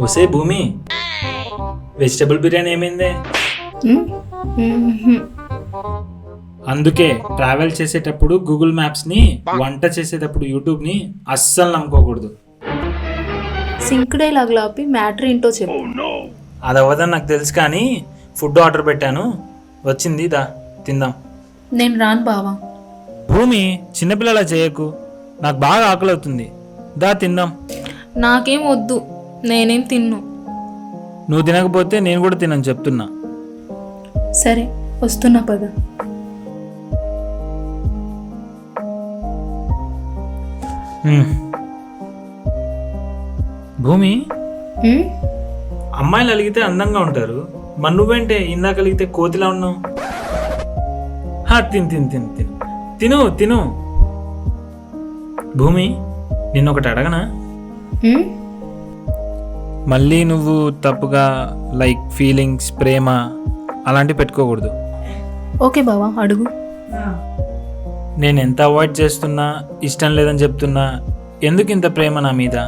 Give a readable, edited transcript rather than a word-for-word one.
ఒసే భూమి, వెజిటబుల్ బిర్యానీ ఏమైందే? అందుకే ట్రావెల్ చేసేటప్పుడు గూగుల్ మ్యాప్స్ని, వంట చేసేటప్పుడు యూట్యూబ్ని అస్సలు నమ్ముకోకూడదు. సింక్ డైలాగ్ ఆపి మ్యాటర్ ఏంటో చెప్పు. అది అవ్వదని నాకు తెలుసు, కానీ ఫుడ్ ఆర్డర్ పెట్టాను, వచ్చింది, దా తిందాం. నేను రాను బావా. భూమి, చిన్నపిల్లలా చేయకు, నాకు బాగా ఆకలి అవుతుంది, దా తిందాం. నాకేం వద్దు, నేనేం తిన్ను. నువ్వు తినకపోతే నేను కూడా తినని చెప్తున్నా. సరే వస్తున్నా పద. భూమి, ఉమ్, అమ్మాయిలు అలిగితే అందంగా ఉంటారు, మరి నువ్వేంటే ఇందాక అలిగితే కోతిలా ఉన్నావు? తిను తిను తిను తిను తిను తిను. భూమి, నిన్నొకటి అడగనా? ఉమ్, మళ్ళీ నువ్వు తప్పుగా లైక్ ఫీలింగ్స్, ప్రేమ అలాంటివి పెట్టుకోకూడదు. ఓకే బావా, అడుగు. నేను ఎంత అవాయిడ్ చేస్తున్నా, ఇష్టం లేదని చెప్తున్నా, ఎందుకు ఇంత ప్రేమ నా మీద?